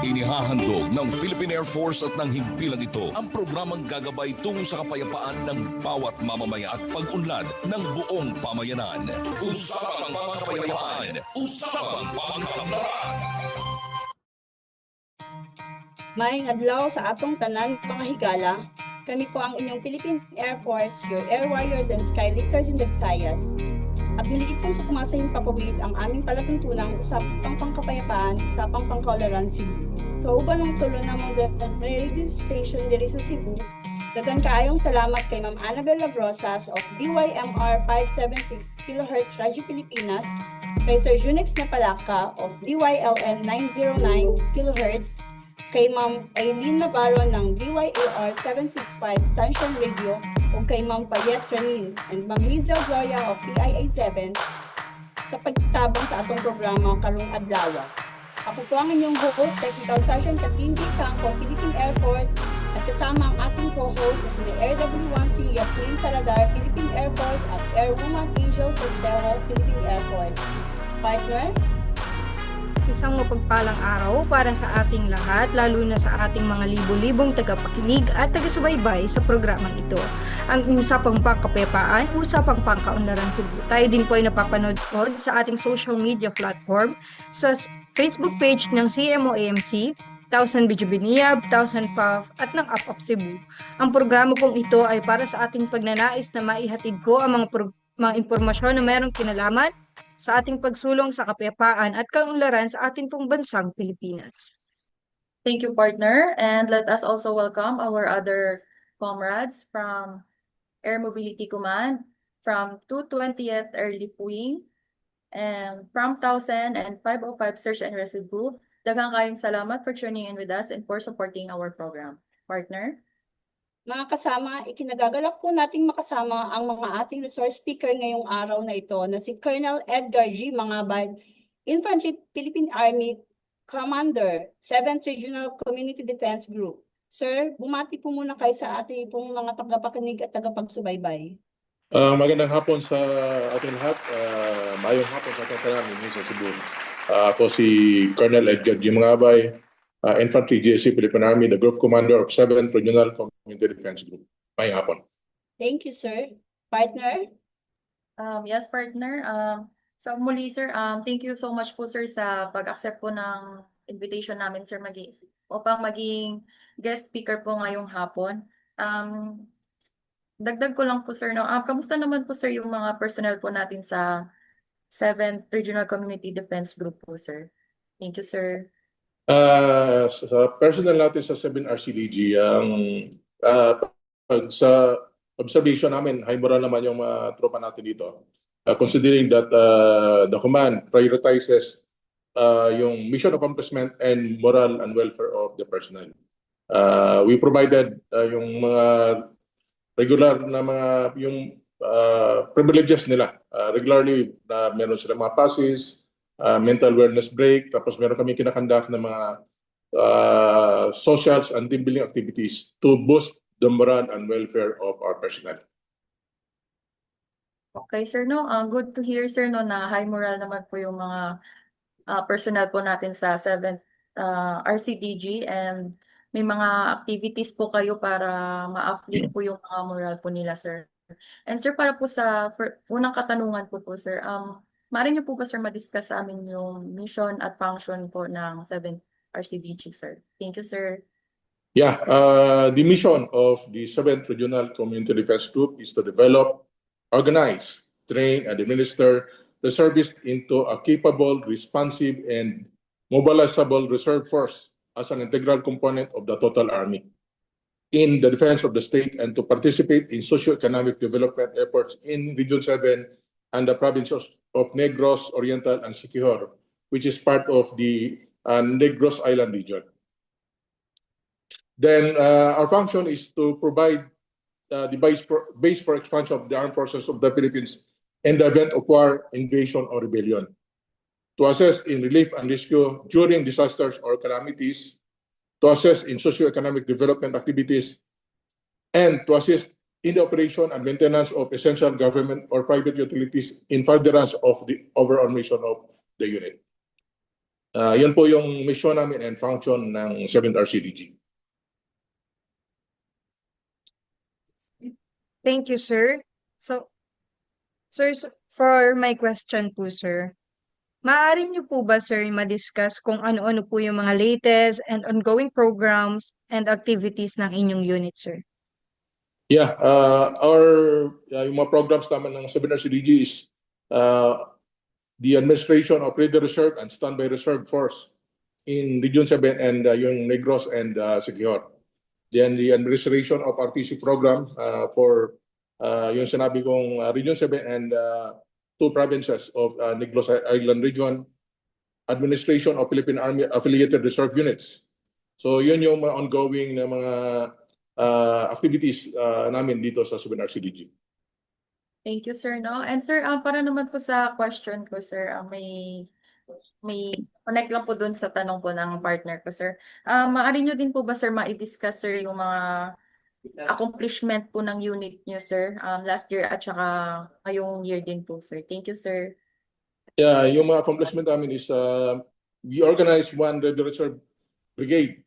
Inihahandog ng Philippine Air Force at ng himpilang ito ang programang gagabay tungo sa kapayapaan ng bawat mamamaya at pag-unlad ng buong pamayanan. Usapang mga kapayapaan, usapang pangkaunlaran. Maayong adlaw sa atong tanan mga higala. Kami po ang inyong Philippine Air Force, your air warriors and skylifters in the Visayas. At muli pong sa kumasayang papawid ang aming palatuntunang usapang pangkapayapaan, usapang pangkaunlaran Cebu. Kauban ng tulo ng mga radio station diri sa Cebu, daghang kaayong salamat kay Ma'am Annabel Lagrosas of DYMR 576 kHz Radyo Pilipinas, kay Sir Junix Napalaka of DYLN 909 kHz, kay Ma'am Aileen Navarro ng DYAR 765 Sunshine Radio, o kay Ma'am Payet Ranin and Ma'am Hazel Gloria of PIA 7 sa pagtabang sa atong programa karong adlaw. Ako po ang inyong host, Technical Sergeant Katindi Campo, Philippine Air Force, at kasama ang ating co-host na si Air W1 si Yasmin Saladar, Philippine Air Force, at Airwoman Angel Festejo, Philippine Air Force. Partner? Isang mapagpalang araw para sa ating lahat, lalo na sa ating mga libo-libong tagapakinig at taga-subaybay sa programang ito. Ang usapang pangkapayapaan, usapang pangkaunlaran Cebu. Tayo din po ay napapanood sa ating social media platform sa Facebook page ng CMO-AMC, 1000 Bijubiniab, 1000 PAF at ng Up Cebu. Ang programa pong ito ay para sa ating pagnanais na maihatid ko ang mga impormasyon na mayroong kinalaman sa ating pagsulong sa kapayapaan at kaunlaran sa ating pong bansang Pilipinas. Thank you, partner. And let us also welcome our other comrades from Air Mobility Command, from 220th Early Wing, and from 1000 and 505 Search and Rescue Group. Daghang kayong salamat for tuning in with us and for supporting our program. Partner? Mga kasama, ikinagagalak po nating makasama ang mga ating resource speaker ngayong araw na ito na si Colonel Edgar G. Mangabad, Infantry Philippine Army Commander, 7th Regional Community Defense Group. Sir, bumati po muna kayo sa ating pong mga tagapakinig at tagapagsubaybay. Magandang hapon sa ating lahat. Mayong hapon sa ating tanan sa Cebu. Ako si Colonel Edgar G. Mangabay, Infantry GSC Philippine Army, the Group Commander of 7th Regional Community Defense Group. Mayong hapon. Thank you, sir. Partner? Yes, partner. So muli, sir, thank you so much po, sir, sa pag-accept po ng invitation namin, sir, upang maging guest speaker po ngayong hapon. Dagdag ko lang po, sir, no? Kamusta naman po, sir, yung mga personnel po natin sa 7th Regional Community Defense Group po, sir? Thank you, sir. Sa personnel natin sa 7RCDG, sa observation namin, high moral naman yung mga tropa natin dito. Considering that the command prioritizes yung mission accomplishment and moral and welfare of the personnel. We provided yung mga regular na mga yung privileges nila. Regularly, meron sila mga passes, mental wellness break, tapos meron kami kinakandak na mga socials and team building activities to boost the moral and welfare of our personnel. Okay, sir, no? Good to hear, sir, no, na high moral naman po yung mga personnel po natin sa 7th RCDG, and may mga activities po kayo para ma-uplift po yung mga moral po nila, sir. And sir, para po sa unang katanungan po, sir, maaari niyo po ba, sir, ma-discuss sa amin yung mission at function po ng 7th RCDG, sir? Thank you, sir. Yeah, the mission of the 7th Regional Community Defense Group is to develop, organize, train, and administer the service into a capable, responsive, and mobilizable reserve force as an integral component of the total army in the defense of the state, and to participate in socio-economic development efforts in Region 7 and the provinces of Negros, Oriental, and Siquijor, which is part of the Negros Island region. Then our function is to provide the base for expansion of the armed forces of the Philippines in the event of war, invasion, or rebellion, to assist in relief and rescue during disasters or calamities, to assist in socio-economic development activities, and to assist in the operation and maintenance of essential government or private utilities in furtherance of the overall mission of the unit. Yun po yung mission namin and function ng 7th RCDG. Thank you, sir. So, sir, for my question po, sir, maaari niyo po ba, sir, ma-discuss kung ano-ano po yung mga latest and ongoing programs and activities ng inyong unit, sir? Yeah, yung mga programs naman ng 7th RCDG is the administration of Ready Reserve and Standby Reserve Force in Region 7 and yung Negros and Siquijor. Then the administration of RTC program for yung sinabi kong Region 7 and two provinces of Negros Island Region, administration of Philippine Army affiliated reserve units. So yun yung mga ongoing na mga activities namin dito sa 7 RCDG. Thank you, sir, no? And sir, para naman po sa question ko, sir, may connect lang po dun sa tanong po ng partner ko, sir. Maaari nyo din po ba, sir, ma-discuss, sir, yung mga accomplishment po ng unit nyo, sir, last year at saka ngayong year din po, sir. Thank you, sir. Yeah, yung mga accomplishment namin is we organized one Ready Reserve Brigade.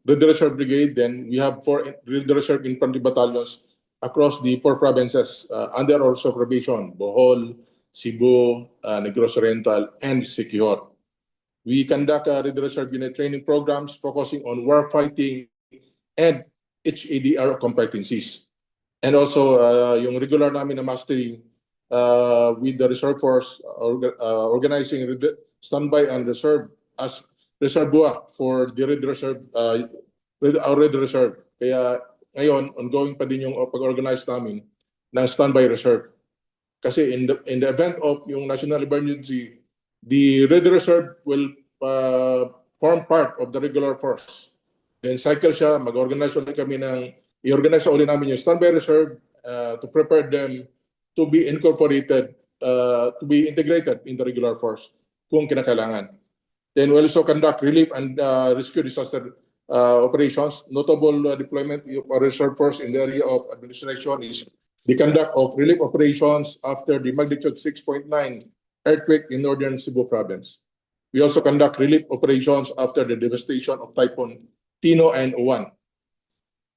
Ready Reserve Brigade, then we have 4 Ready Reserve Infantry Battalions across the 4 provinces under our supervision: Bohol, Cebu, Negros Oriental, and Siquijor. We conduct Ready Reserve unit training programs focusing on warfighting and HADR competencies. And also, yung regular namin na mastery with the Reserve Force, organizing standby and reserve as reservoir for the Red Reserve, our Red Reserve. Kaya ngayon, ongoing pa din yung pag-organize namin ng standby reserve. Kasi in the event of yung national emergency, the Red Reserve will form part of the regular force. Then cycle siya, mag-organize ulit kami i-organize ulit namin yung standby reserve to prepare them to be incorporated, to be integrated in the regular force kung kinakailangan. Then we also conduct relief and rescue disaster operations. Notable deployment of our reserve force in the area of administration is the conduct of relief operations after the magnitude 6.9 earthquake in northern Cebu province. We also conduct relief operations after the devastation of Typhoon Tino and Uwan.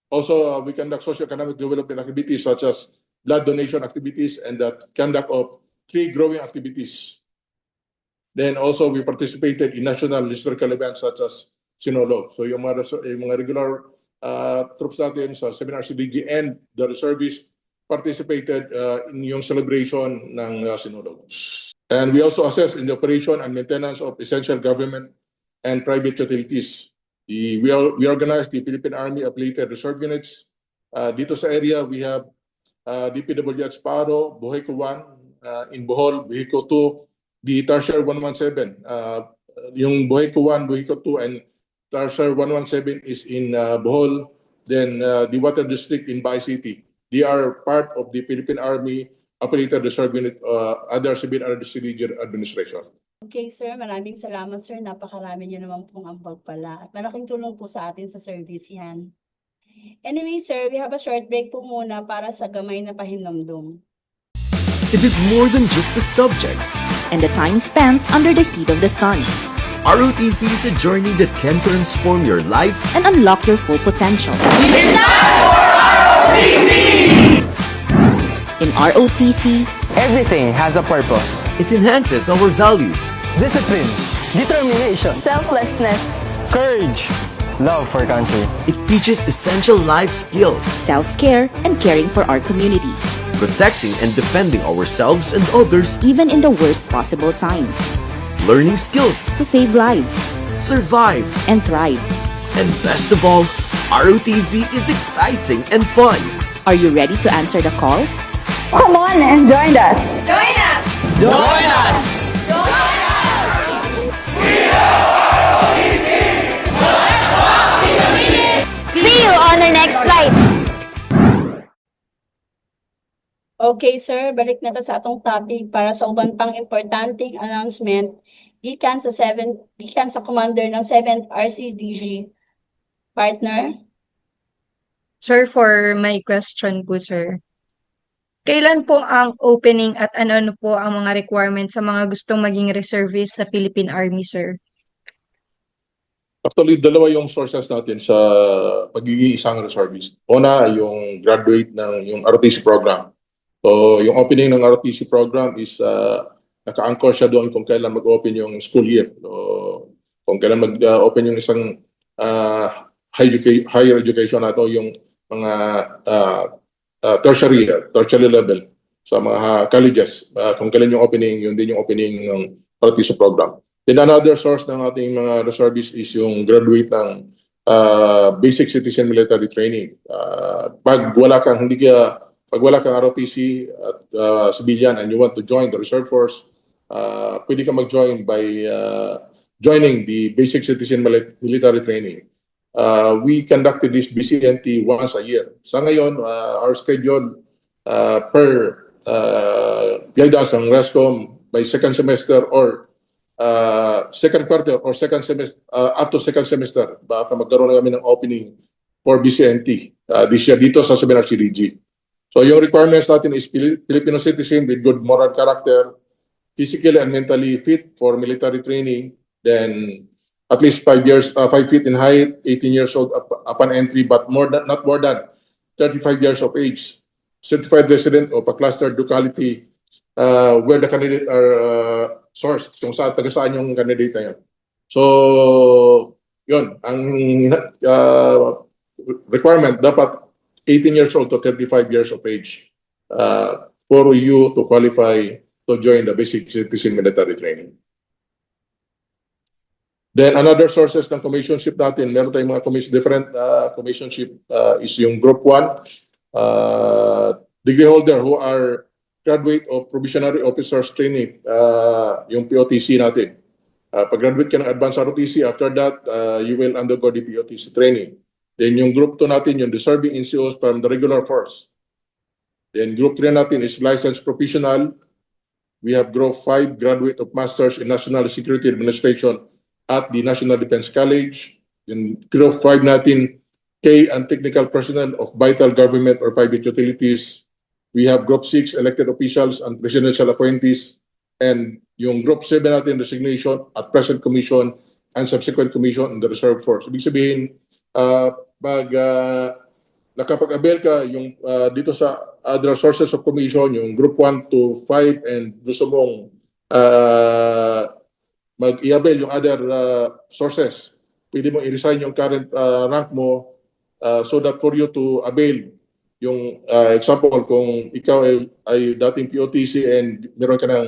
Also, we conduct socio-economic development activities such as blood donation activities and the conduct of tree growing activities. Then also we participated in national historical events such as Sinulog. So yung mga regular troops natin sa 7 RCDG and the reservists participated in yung celebration ng Sinulog. And we also assist in the operation and maintenance of essential government and private utilities. We organize the Philippine Army affiliated reserve units. Dito sa area, we have DPWH Paro, Buhayco 1, in Bohol, Buhayco 2, the Tarsier 117. Yung Buhayco 1, Buhayco 2, and Tarsier 117 is in Bohol. Then the Water District in Bay City. They are part of the Philippine Army affiliated reserve unit under Civil RCDG administration. Okay, sir. Maraming salamat, sir. Napakarami niyo naman pong ambag pala. At malaking tulong po sa atin sa service yan. Anyway, sir, we have a short break po muna para sa gamay na pahinamdom. It is more than just a subject. And the time spent under the heat of the sun. ROTC is a journey that can transform your life And unlock your full potential. In ROTC, Everything has a purpose. it enhances our values, Discipline, determination, selflessness, courage, love for country. it teaches essential life skills, self-care, and caring for our community, protecting and defending ourselves and others, even in the worst possible times, learning skills to save lives to survive, and thrive. and best of all, ROTC is exciting and fun. Are you ready to answer the call? come on and join us. Join us! See you on the next flight. Okay, sir. Balik na ta sa atong topic para sa uban pang importanteng announcement gikan sa commander ng 7th RCDG. Partner? Sir, for my question po, sir. Kailan po ang opening at ano-ano po ang mga requirements sa mga gustong maging reservist sa Philippine Army, sir? Actually, dalawa yung sources natin sa pagiging isang reservist. Una, yung graduate ng yung ROTC program. So, yung opening ng ROTC program is naka-anchor siya doon kung kailan mag-open yung school year. So, kung kailan mag-open yung isang higher education nato, yung mga tertiary level sa mga colleges. Kung kailan yung opening, yun din yung opening ng ROTC program. Then another source ng ating mga reservists is yung graduate ng basic citizen military training. Pag wala kang ROTC at civilian and you want to join the reserve force, pwede ka mag-join by joining the basic citizen military training. We conducted this BCNT once a year. Sa ngayon, our schedule per guidance ng RESCOM by second semester or second quarter or second semester up to second semester, baka magkaroon na kami ng opening for BCNT this year dito sa Seminar CDG. So yung requirements natin is Filipino citizen with good moral character, physically and mentally fit for military training, then at least 5 feet in height, 18 years old upon entry, but not more than 35 years of age, certified resident of a clustered locality where the candidate are sourced, kung saan, taga saan yung candidate na yun. So, yun, ang requirement, dapat 18 years old to 35 years of age for you to qualify to join the basic citizen military training. Then another sources ng commissionship natin, meron tayong mga different commissionship is yung Group 1, degree holder who are graduate of probationary officers training, yung POTC natin. Pag-graduate ka ng advanced ROTC, after that, you will undergo the POTC training. Then yung Group 2 natin, yung deserving NCOs from the regular force. Then Group 3 natin is licensed professional. We have Group 5, graduate of Masters in National Security Administration at the National Defense College. Then Group 5 natin, K and technical personnel of vital government or private utilities. We have Group 6, elected officials and presidential appointees. And yung Group 7 natin, resignation at present commission and subsequent commission in the reserve force. Ibig sabihin, pag nakapag-avail ka yung dito sa other sources of commission, yung Group 1 to 5, and gusto mong mag-i-avail yung other sources, pwede mong i-resign yung current rank mo so that for you to avail yung example, kung ikaw ay dating POTC and meron ka ng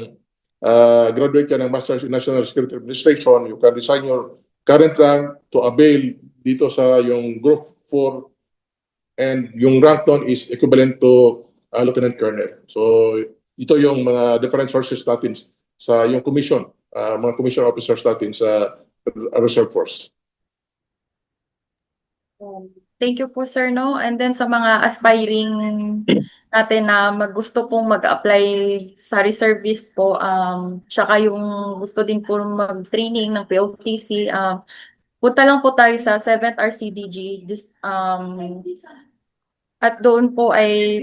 graduate ka ng Masters in National Security Administration, you can resign your current rank to avail dito sa yung Group 4, and yung rank doon is equivalent to Lieutenant Colonel. So ito yung mga different sources natin sa yung commission, mga commission officers natin sa Reserve Force. Thank you po, sir, no? And then sa mga aspiring natin na gusto pong mag-apply sa reservist po, tsaka yung gusto din po mag-training ng POTC, punta lang po tayo sa 7th RCDG. At doon po ay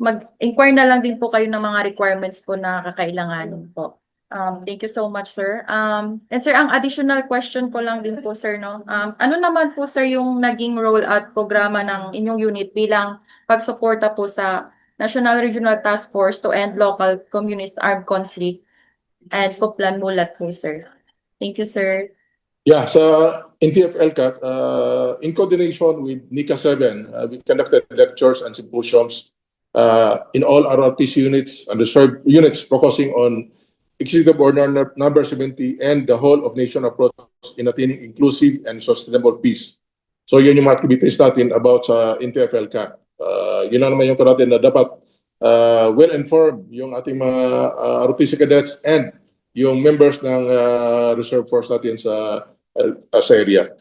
mag-inquire na lang din po kayo ng mga requirements po na kakailanganin po. Thank you so much, sir. And sir, ang additional question ko lang din po, sir, no? Ano naman po, sir, yung naging role at programa ng inyong unit bilang pagsuporta po sa National Regional Task Force to End Local Communist Armed Conflict and Kuplan Mulat po, sir? Thank you, sir. Yeah, sa NTF-LCAC, in coordination with NICA 7, we conducted lectures and symposiums in all RRTC units and reserve units focusing on Executive Order number 70 and the whole of nation approach in attaining inclusive and sustainable peace. So yun yung mga activities natin about sa NTF-LCAC. Yun na naman yung natin na dapat well-informed yung ating mga ROTC cadets and yung members ng reserve force natin sa area.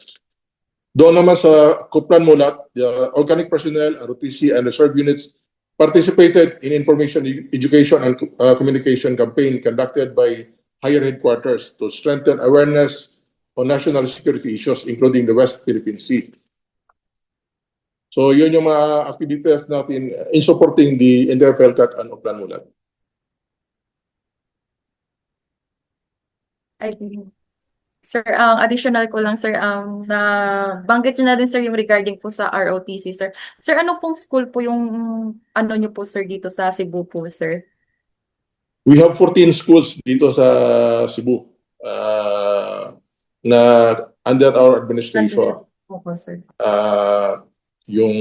Doon naman sa Kuplan Mulat, the organic personnel, ROTC and reserve units participated in information, education, and communication campaign conducted by higher headquarters to strengthen awareness on national security issues, including the West Philippine Sea. So yun yung mga activities natin in supporting the entire PhilCat and Oplan Mulat. I think, sir, ang additional ko lang, sir, na banggit nyo na din, sir, yung regarding po sa ROTC, sir. Sir, ano pong school po yung ano nyo po, sir, dito sa Cebu po, sir? We have 14 schools dito sa Cebu na under our administration. Opo, sir. Yung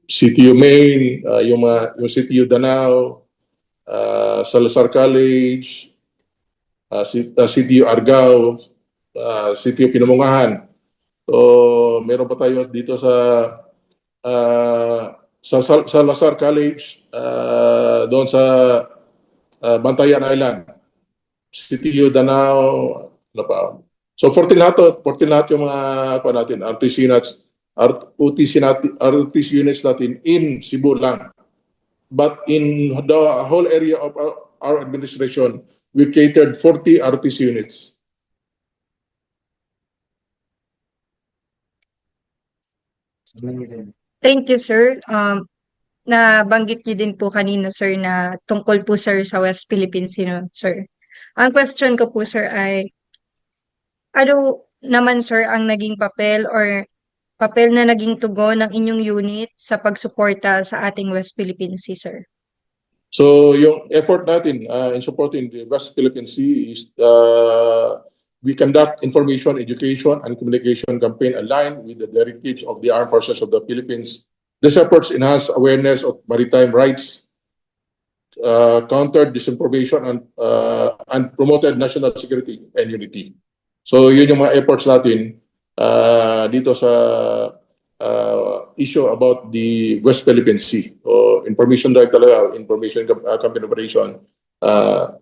CTU Main, yung CTU Danao, Salazar College, CTU Argao, CTU Pinamungahan. So meron pa tayo dito sa Salazar College, doon sa Bantayan Island, CTU Danao, ano pa. So 14 lahat yung mga natin, RTC units natin in Cebu lang. But in the whole area of our administration, we catered 40 RTC units. Thank you, sir. Nabanggit niyo din po kanina, sir, na tungkol po, sir, sa West Philippines, sir. Ang question ko po, sir, ay ano naman, sir, ang naging papel na naging tugon ng inyong unit sa pagsuporta sa ating West Philippine Sea, sir? So yung effort natin in supporting the West Philippine Sea is we conduct information, education, and communication campaign aligned with the directives of the Armed Forces of the Philippines. These efforts enhance awareness of maritime rights, countered disinformation, and promoted national security and unity. So yun yung mga efforts natin dito sa issue about the West Philippine Sea. So information drive talaga, information campaign operation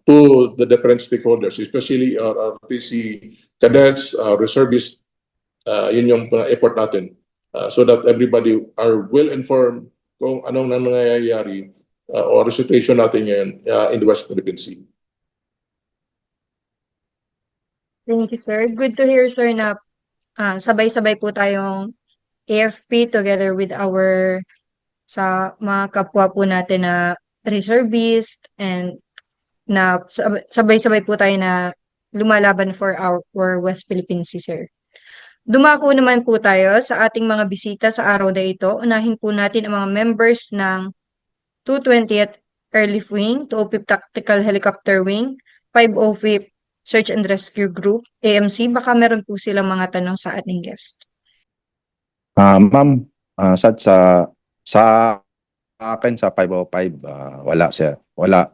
to the different stakeholders, especially our RTC cadets, reservists. Yun yung effort natin so that everybody are well informed kung anong nangyayari or situation natin ngayon in the West Philippine Sea. Thank you, sir. Good to hear, sir, na sabay-sabay po tayong AFP together with sa mga kapwa po natin na reservist and na sabay-sabay po tayo na lumalaban for our West Philippine Sea, sir. Dumako naman po tayo sa ating mga bisita sa araw na ito. Unahin po natin ang mga members ng 220th Airlift Wing, 205th Tactical Helicopter Wing, 505th Search and Rescue Group, AMC. Baka meron po silang mga tanong sa ating guest. Ma'am, sa akin sa 505, wala sir. Wala.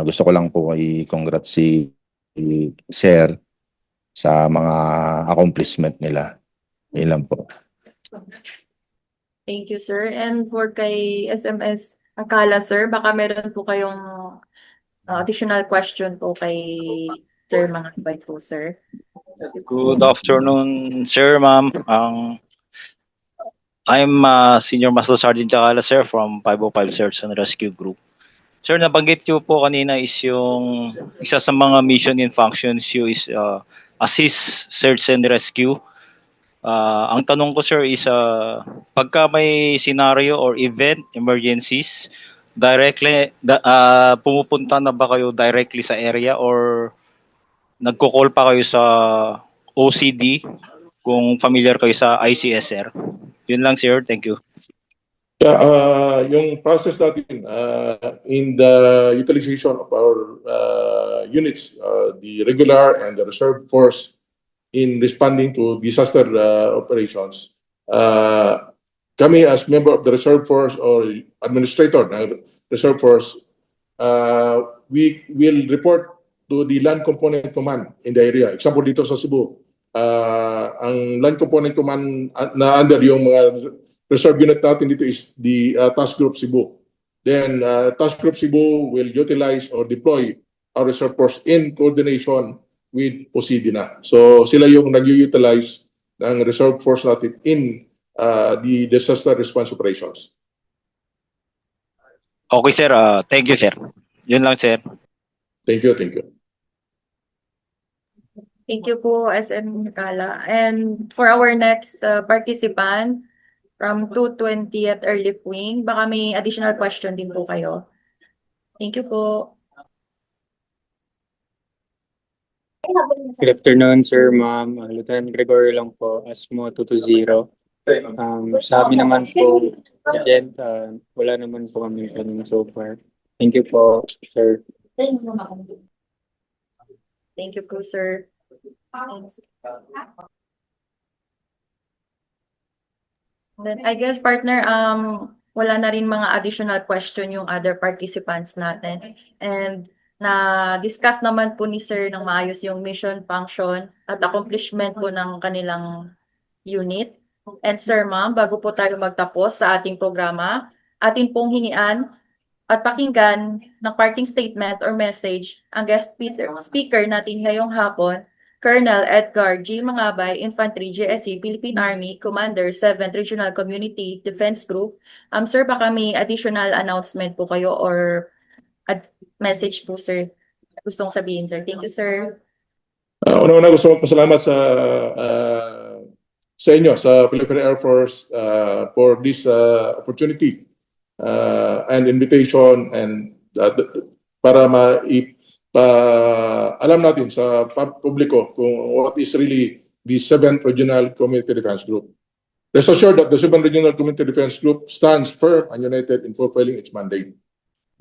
Gusto ko lang po i-congrats si Sir sa mga accomplishment nila. Yun lang po. Thank you, sir. And for kay SMS Akala, sir, baka meron po kayong additional question po kay Sir Mangagbay po, sir. Good afternoon, sir, ma'am. I'm Senior Master Sergeant Akala, sir, from 505 Search and Rescue Group. Sir, nabanggit niyo po kanina is yung isa sa mga mission and functions you is assist search and rescue. Ang tanong ko, sir, is pagka may scenario or event, emergencies, directly pumupunta na ba kayo directly sa area or nagko-call pa kayo sa OCD kung familiar kayo sa ICSR? Yun lang, sir. Thank you. Yeah, yung process natin in the utilization of our units, the regular and the reserve force in responding to disaster operations, kami as member of the reserve force or administrator ng reserve force, we will report to the Land Component Command in the area. Example dito sa Cebu, ang Land Component Command na under yung mga reserve unit natin dito is the Task Group Cebu. Then Task Group Cebu will utilize or deploy our reserve force in coordination with POSIDINA. So sila yung nag-utilize ng reserve force natin in the disaster response operations. Okay, sir. Thank you, sir. Yun lang, sir. Thank you, thank you. Thank you po, SM Akala. And for our next participant, from 220 at Airlift Wing. Baka may additional question din po kayo. Thank you po. Good afternoon, sir, ma'am. Lieutenant Gregorio lang po, ASMO 220. Sa amin naman po, again, wala naman po kami ganun so far. Thank you po, sir. Thank you po, sir. Then, I guess, partner, wala na rin mga additional question yung other participants natin. And na-discuss naman po ni sir ng maayos yung mission, function, at accomplishment po ng kanilang unit. And sir, ma'am, bago po tayo magtapos sa ating programa, atin pong hinian at pakinggan ng parting statement or message ang guest speaker natin ngayong hapon, Colonel Edgar G. Mangabay, Infantry GSC, Philippine Army, Commander, 7th Regional Community Defense Group. Sir, baka may additional announcement po kayo or message po, sir. Gustong sabihin, sir. Thank you, sir. Una-una gusto magpasalamat sa inyo, sa Philippine Air Force for this opportunity and invitation and para alam natin sa publiko kung what is really the 7th Regional Community Defense Group. Rest assured that the 7th Regional Community Defense Group stands firm and united in fulfilling its mandate.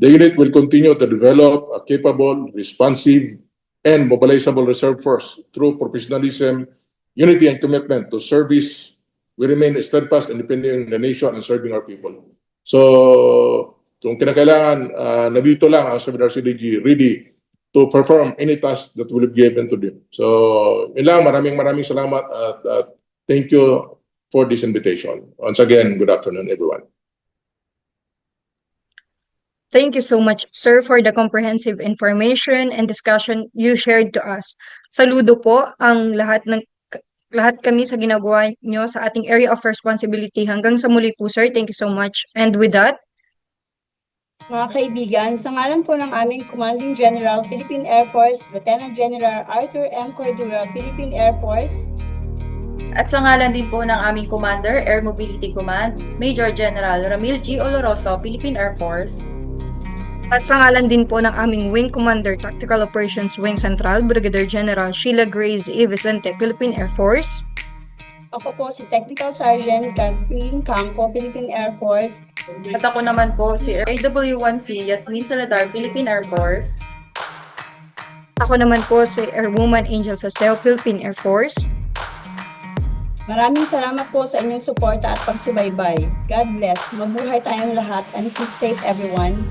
The unit will continue to develop a capable, responsive, and mobilizable reserve force through professionalism, unity, and commitment to service. We remain steadfast and independent in the nation and serving our people. So, kung kinakailangan, nandito lang ang 7RCDG ready to perform any task that will be given to them. So, yun lang, maraming salamat at thank you for this invitation. Once again, good afternoon, everyone. Thank you so much, sir, for the comprehensive information and discussion you shared to us. Saludo po ang lahat kami sa ginagawa nyo sa ating area of responsibility. Hanggang sa muli po, sir. Thank you so much. And with that, Mga kaibigan, sa ngalan po ng aming Commanding General, Philippine Air Force, Lieutenant General Arthur M. Cordura, Philippine Air Force, at sa ngalan din po ng aming Commander, Air Mobility Command, Major General Ramil G. Oloroso, Philippine Air Force, at sa ngalan din po ng aming Wing Commander, Tactical Operations Wing Central, Brigadier General Sheila Grace E. Vicente, Philippine Air Force. ako po si Technical Sergeant Kathleen Campo, Philippine Air Force, at ako naman po si AW1C Yasmin Salazar, Philippine Air Force. Ako naman po si Airwoman Angel Faseo, Philippine Air Force. Maraming salamat po sa inyong suporta at pagsubaybay. God bless. Mabuhay tayong lahat and keep safe everyone.